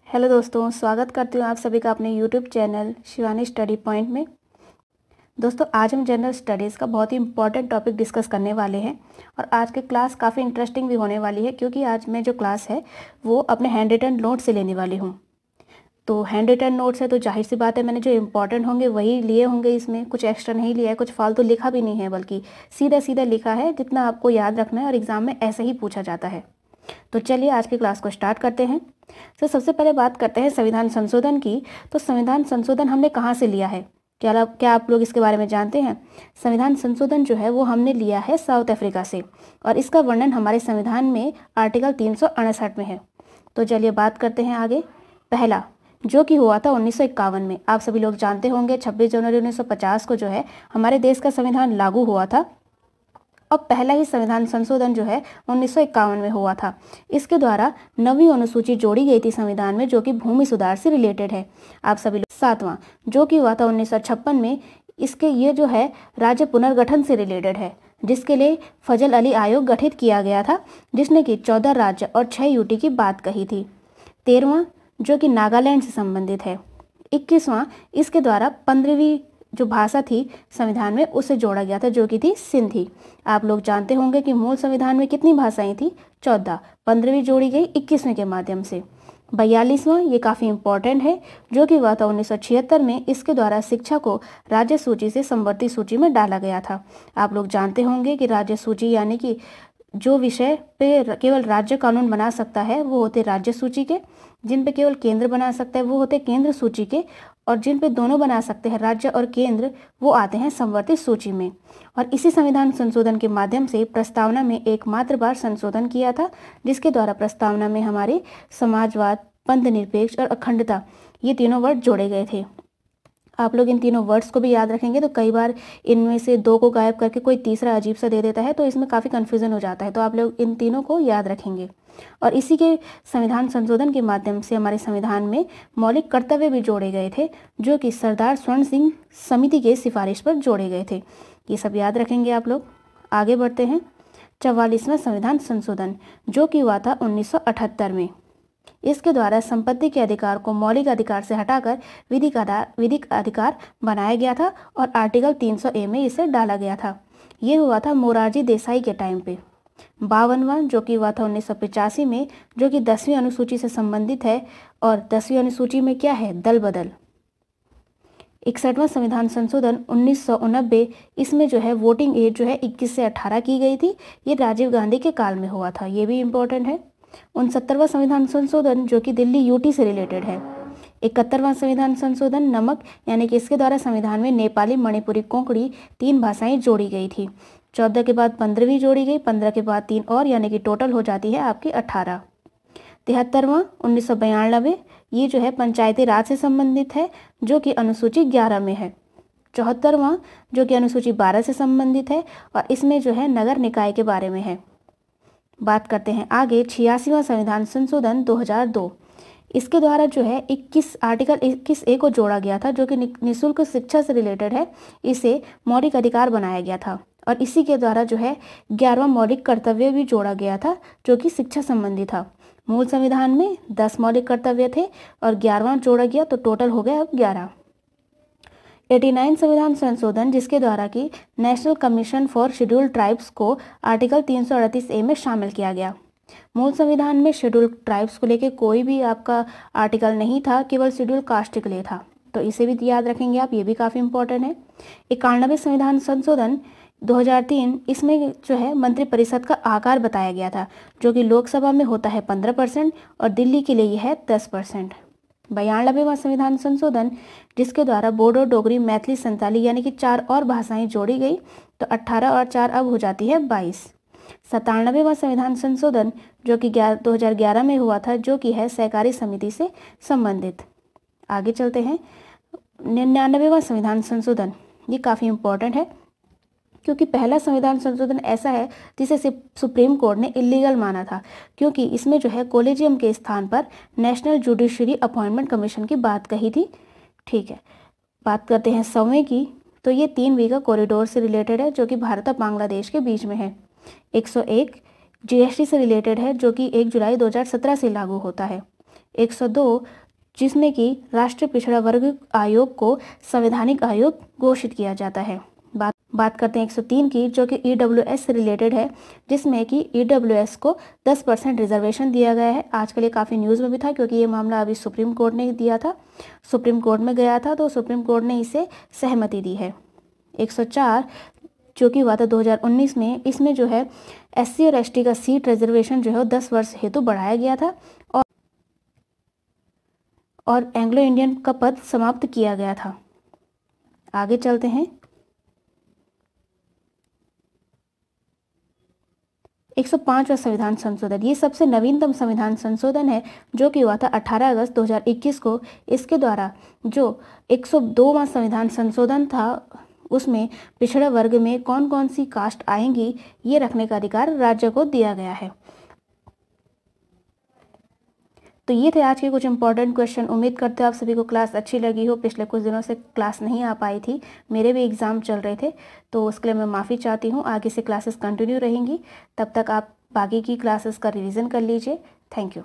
Hello दोस्तों, स्वागत करती हूँ आप सभी का अपने YouTube channel Shivani study point में। दोस्तों, आज हम जनरल स्टडीज़ का बहुत ही इंपॉर्टेंट टॉपिक डिस्कस करने वाले हैं और आज की क्लास काफ़ी इंटरेस्टिंग भी होने वाली है क्योंकि आज मैं जो क्लास है वो अपने हैंड रिटन नोट से लेने वाली हूँ। तो हैंड रिटन नोट्स है तो जाहिर सी बात है मैंने जो इंपॉर्टेंट होंगे वही लिए होंगे, इसमें कुछ एक्स्ट्रा नहीं लिया है, कुछ फालतू लिखा भी नहीं है, बल्कि सीधा सीधा लिखा है जितना आपको याद रखना है और एग्ज़ाम में ऐसे ही पूछा जाता है। तो चलिए आज की क्लास को स्टार्ट करते हैं। तो सबसे पहले बात करते हैं संविधान संशोधन की। तो संविधान संशोधन हमने कहाँ से लिया है, क्या आप लोग इसके बारे में जानते हैं? संविधान संशोधन जो है वो हमने लिया है साउथ अफ्रीका से और इसका वर्णन हमारे संविधान में आर्टिकल 368 में है। तो चलिए बात करते हैं आगे। पहला जो कि हुआ था 1951 में। आप सभी लोग जानते होंगे 26 जनवरी 1950 को जो है हमारे देश का संविधान लागू हुआ था और पहला ही संविधान संशोधन जो है 1951 में हुआ था। इसके द्वारा नवीं अनुसूची जोड़ी गई थी संविधान में जो कि भूमि सुधार से रिलेटेड है। आप सभी लोग सातवां जो कि हुआ था 1956 में, इसके ये जो है राज्य पुनर्गठन से रिलेटेड है जिसके लिए फजल अली आयोग गठित किया गया था जिसने कि 14 राज्य और 6 यूटी की बात कही थी। 13वां जो कि नागालैंड से संबंधित है। 21वां इसके द्वारा 15वीं जो भाषा थी संविधान में उसे जोड़ा गया था जो कि थी सिंधी। आप लोग जानते होंगे कि मूल संविधान में कितनी भाषाएं थी? 14, 15वीं जोड़ी गई 21वें के माध्यम से। 42वां ये काफ़ी इंपॉर्टेंट है जो कि हुआ था 1976 में। इसके द्वारा शिक्षा को राज्य सूची से समवर्ती सूची में डाला गया था। आप लोग जानते होंगे कि राज्य सूची यानी कि जो विषय पे केवल राज्य कानून बना सकता है वो होते राज्य सूची के, जिन पे केवल केंद्र बना सकता है वो होते केंद्र सूची के, और जिन पे दोनों बना सकते हैं राज्य और केंद्र वो आते हैं समवर्ती सूची में। और इसी संविधान संशोधन के माध्यम से प्रस्तावना में एकमात्र बार संशोधन किया था जिसके द्वारा प्रस्तावना में हमारे समाजवाद, पंथनिरपेक्ष और अखंडता ये तीनों वर्ड जोड़े गए थे। आप लोग इन तीनों वर्ड्स को भी याद रखेंगे तो कई बार इनमें से दो को गायब करके कोई तीसरा अजीब सा दे देता है तो इसमें काफ़ी कन्फ्यूज़न हो जाता है, तो आप लोग इन तीनों को याद रखेंगे। और इसी के संविधान संशोधन के माध्यम से हमारे संविधान में मौलिक कर्तव्य भी जोड़े गए थे जो कि सरदार स्वर्ण सिंह समिति के सिफारिश पर जोड़े गए थे। ये सब याद रखेंगे आप लोग। आगे बढ़ते हैं। 44वां संविधान संशोधन जो कि हुआ था 1978 में। इसके द्वारा संपत्ति के अधिकार को मौलिक अधिकार से हटाकर विधिक अधिकार बनाया गया था और आर्टिकल 300A में इसे डाला गया था। ये हुआ था मोरारजी देसाई के टाइम पे। 52वां जो कि हुआ था 1985 में जो कि 10वीं अनुसूची से संबंधित है और 10वीं अनुसूची में क्या है? दल बदल। 61वां संविधान संशोधन 1989, इसमें जो है वोटिंग एज जो है 21 से 18 की गई थी। ये राजीव गांधी के काल में हुआ था, ये भी इम्पोर्टेंट है। 69वां संविधान संशोधन जो कि दिल्ली यूटी से रिलेटेड है। 71वां संविधान संशोधन नमक यानी कि इसके द्वारा संविधान में नेपाली, मणिपुरी, कोंकणी 3 भाषाएं जोड़ी गई थी। 14 के बाद 15वीं जोड़ी गई, 15 के बाद 3 और यानी कि टोटल हो जाती है आपकी 18। 73वां 1992 ये जो है पंचायती राज से संबंधित है जो कि अनुसूची 11 में है। 74वां जो कि अनुसूची 12 से संबंधित है और इसमें जो है नगर निकाय के बारे में है। बात करते हैं आगे। 86वां संविधान संशोधन 2002, इसके द्वारा जो है आर्टिकल 21A को जोड़ा गया था जो कि निःशुल्क शिक्षा से रिलेटेड है। इसे मौलिक अधिकार बनाया गया था और इसी के द्वारा जो है 11वां मौलिक कर्तव्य भी जोड़ा गया था जो कि शिक्षा संबंधी था। मूल संविधान में 10 मौलिक कर्तव्य थे और 11वां जोड़ा गया तो टोटल हो गया अब 11। 89 संविधान संशोधन जिसके द्वारा कि national commission for scheduled tribes को आर्टिकल 338A में शामिल किया गया। मूल संविधान में शेड्यूल्ड ट्राइब्स को लेके कोई भी आपका आर्टिकल नहीं था, केवल शेड्यूल कास्ट के लिए था, तो इसे भी याद रखेंगे आप, ये भी काफ़ी इंपॉर्टेंट है। 91 संविधान संशोधन 2003, इसमें जो है मंत्रिपरिषद का आकार बताया गया था जो कि लोकसभा में होता है 15% और दिल्ली के लिए यह है 10%। 92वां संविधान संशोधन जिसके द्वारा बोडो, डोगरी, मैथिली, संताली यानी कि 4 और भाषाएं जोड़ी गई तो 18 और 4 अब हो जाती है 22। 97वां संविधान संशोधन जो कि 2011 में हुआ था जो कि है सहकारी समिति से संबंधित। आगे चलते हैं। 99वां संविधान संशोधन ये काफ़ी इम्पोर्टेंट है क्योंकि पहला संविधान संशोधन ऐसा है जिसे सुप्रीम कोर्ट ने इलीगल माना था क्योंकि इसमें जो है कोलेजियम के स्थान पर नेशनल जुडिशरी अपॉइंटमेंट कमीशन की बात कही थी। ठीक है, बात करते हैं 100वें की। तो ये 3 वीगा कॉरिडोर से रिलेटेड है जो कि भारत और बांग्लादेश के बीच में है। 101 जीएसटी से रिलेटेड है जो कि 1 जुलाई 2017 से लागू होता है। 102 जिसमें कि राष्ट्रीय पिछड़ा वर्ग आयोग को संवैधानिक आयोग घोषित किया जाता है। बात करते हैं 103 की, जो कि EWS से रिलेटेड है, जिसमें कि EWS को 10% रिजर्वेशन दिया गया है। आजकल ये काफ़ी न्यूज़ में भी था क्योंकि ये मामला अभी सुप्रीम कोर्ट ने दिया था, सुप्रीम कोर्ट में गया था, तो सुप्रीम कोर्ट ने इसे सहमति दी है। 104 जो कि हुआ था 2019 में, इसमें जो है SC और ST का सीट रिजर्वेशन जो है 10 वर्ष हेतु बढ़ाया गया था और एंग्लो इंडियन का पद समाप्त किया गया था। आगे चलते हैं। 105वां संविधान संशोधन, ये सबसे नवीनतम संविधान संशोधन है जो कि हुआ था 18 अगस्त 2021 को। इसके द्वारा जो 102वां संविधान संशोधन था उसमें पिछड़ा वर्ग में कौन कौन सी कास्ट आएंगी ये रखने का अधिकार राज्य को दिया गया है। तो ये थे आज के कुछ इंपॉर्टेंट क्वेश्चन। उम्मीद करते हो आप सभी को क्लास अच्छी लगी हो। पिछले कुछ दिनों से क्लास नहीं आ पाई थी, मेरे भी एग्ज़ाम चल रहे थे, तो उसके लिए मैं माफ़ी चाहती हूँ। आगे से क्लासेस कंटिन्यू रहेंगी, तब तक आप बाकी की क्लासेस का रिवीजन कर लीजिए। Thank you.